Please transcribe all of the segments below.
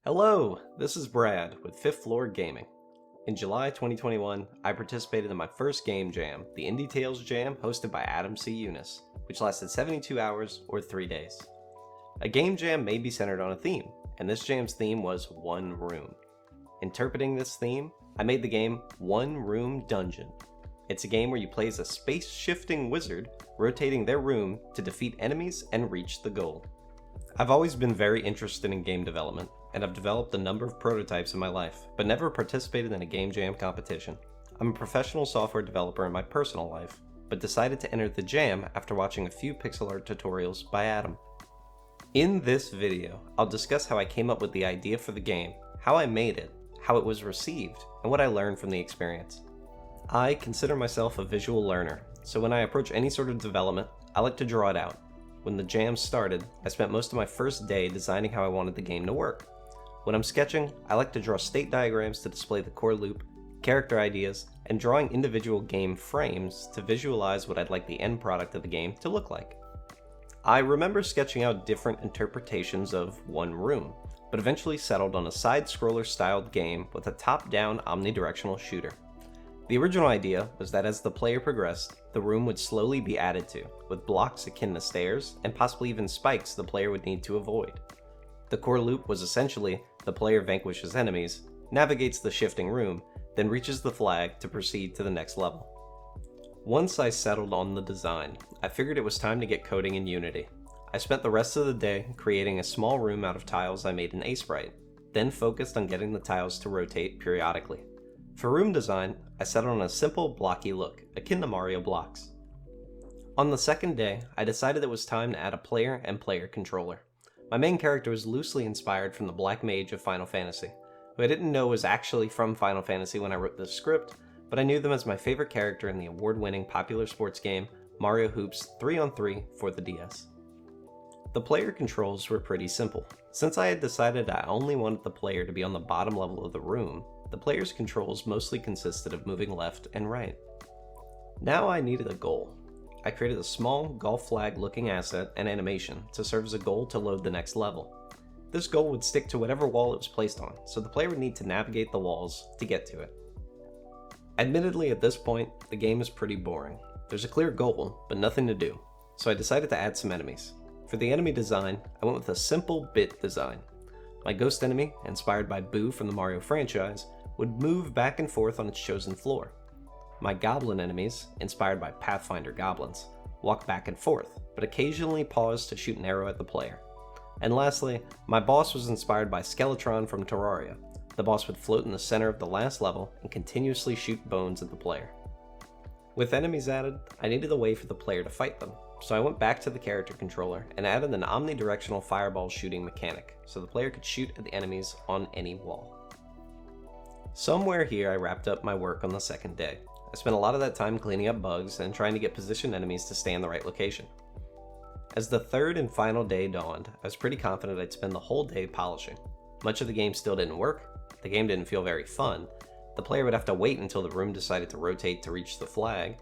Hello, this is Brad with Fifth Floor Gaming. In July 2021, I participated in my first game jam, the Indie Tales Jam hosted by Adam C. Eunice, which lasted 72 hours or 3 days. A game jam may be centered on a theme, and this jam's theme was One Room. Interpreting this theme, I made the game One Room Dungeon. It's a game where you play as a space-shifting wizard, rotating their room to defeat enemies and reach the goal. I've always been very interested in game development, and I've developed a number of prototypes in my life, but never participated in a game jam competition. I'm a professional software developer in my personal life, but decided to enter the jam after watching a few pixel art tutorials by Adam. In this video, I'll discuss how I came up with the idea for the game, how I made it, how it was received, and what I learned from the experience. I consider myself a visual learner, so when I approach any sort of development, I like to draw it out. When the jam started, I spent most of my first day designing how I wanted the game to work. When I'm sketching, I like to draw state diagrams to display the core loop, character ideas, and drawing individual game frames to visualize what I'd like the end product of the game to look like. I remember sketching out different interpretations of One Room, but eventually settled on a side-scroller styled game with a top-down omnidirectional shooter. The original idea was that as the player progressed, the room would slowly be added to, with blocks akin to stairs, and possibly even spikes the player would need to avoid. The core loop was essentially the player vanquishes enemies, navigates the shifting room, then reaches the flag to proceed to the next level. Once I settled on the design, I figured it was time to get coding in Unity. I spent the rest of the day creating a small room out of tiles I made in Sprite, then focused on getting the tiles to rotate periodically. For room design, I settled on a simple blocky look, akin to Mario blocks. On the second day, I decided it was time to add a player and player controller. My main character was loosely inspired from the Black Mage of Final Fantasy, who I didn't know was actually from Final Fantasy when I wrote the script, but I knew them as my favorite character in the award-winning popular sports game Mario Hoops 3-on-3 for the DS. The player controls were pretty simple. Since I had decided I only wanted the player to be on the bottom level of the room, the player's controls mostly consisted of moving left and right. Now I needed a goal. I created a small golf flag looking asset and animation to serve as a goal to load the next level. This goal would stick to whatever wall it was placed on, so the player would need to navigate the walls to get to it. Admittedly, at this point, the game is pretty boring. There's a clear goal, but nothing to do, so I decided to add some enemies. For the enemy design, I went with a simple bit design. My ghost enemy, inspired by Boo from the Mario franchise, would move back and forth on its chosen floor. My goblin enemies, inspired by Pathfinder goblins, walk back and forth, but occasionally pause to shoot an arrow at the player. And lastly, my boss was inspired by Skeletron from Terraria. The boss would float in the center of the last level and continuously shoot bones at the player. With enemies added, I needed a way for the player to fight them, so I went back to the character controller and added an omnidirectional fireball shooting mechanic, so the player could shoot at the enemies on any wall. Somewhere here I wrapped up my work on the second day. I spent a lot of that time cleaning up bugs and trying to get positioned enemies to stay in the right location. As the third and final day dawned, I was pretty confident I'd spend the whole day polishing. Much of the game still didn't work, the game didn't feel very fun, the player would have to wait until the room decided to rotate to reach the flag,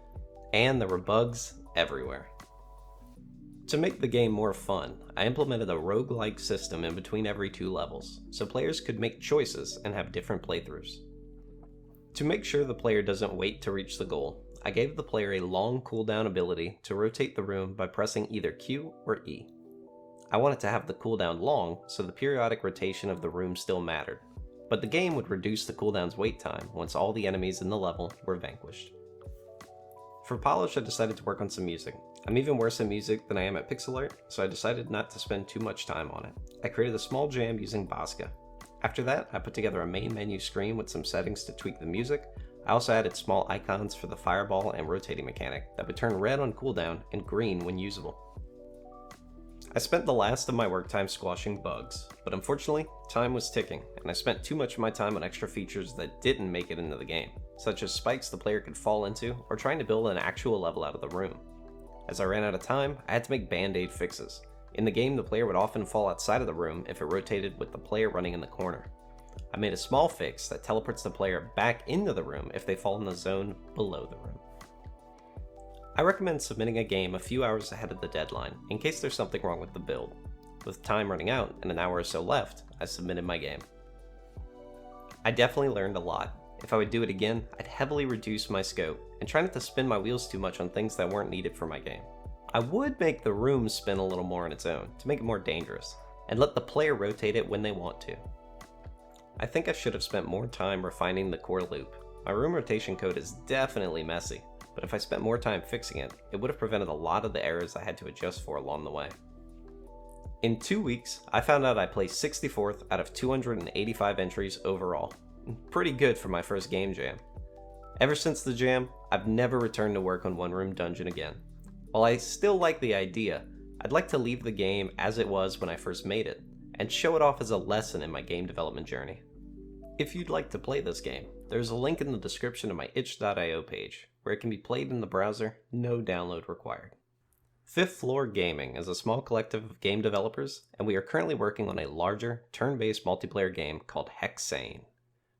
and there were bugs everywhere. To make the game more fun, I implemented a roguelike system in between every 2 levels, so players could make choices and have different playthroughs. To make sure the player doesn't wait to reach the goal, I gave the player a long cooldown ability to rotate the room by pressing either Q or E. I wanted to have the cooldown long, so the periodic rotation of the room still mattered, but the game would reduce the cooldown's wait time once all the enemies in the level were vanquished. For polish, I decided to work on some music. I'm even worse at music than I am at pixel art, so I decided not to spend too much time on it. I created a small jam using Bosca. After that, I put together a main menu screen with some settings to tweak the music. I also added small icons for the fireball and rotating mechanic that would turn red on cooldown and green when usable. I spent the last of my work time squashing bugs, but unfortunately, time was ticking, and I spent too much of my time on extra features that didn't make it into the game, such as spikes the player could fall into or trying to build an actual level out of the room. As I ran out of time, I had to make band-aid fixes. In the game, the player would often fall outside of the room if it rotated with the player running in the corner. I made a small fix that teleports the player back into the room if they fall in the zone below the room. I recommend submitting a game a few hours ahead of the deadline, in case there's something wrong with the build. With time running out and an hour or so left, I submitted my game. I definitely learned a lot. If I would do it again, I'd heavily reduce my scope and try not to spin my wheels too much on things that weren't needed for my game. I would make the room spin a little more on its own to make it more dangerous, and let the player rotate it when they want to. I think I should have spent more time refining the core loop. My room rotation code is definitely messy, but if I spent more time fixing it, it would have prevented a lot of the errors I had to adjust for along the way. In 2 weeks, I found out I placed 64th out of 285 entries overall. Pretty good for my first game jam. Ever since the jam, I've never returned to work on One Room Dungeon again. While I still like the idea, I'd like to leave the game as it was when I first made it, and show it off as a lesson in my game development journey. If you'd like to play this game, there's a link in the description of my itch.io page, where it can be played in the browser, no download required. Fifth Floor Gaming is a small collective of game developers, and we are currently working on a larger, turn-based multiplayer game called Hexane.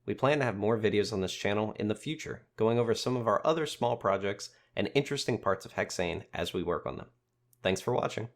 We plan to have more videos on this channel in the future, going over some of our other small projects and interesting parts of Hexane as we work on them. Thanks for watching.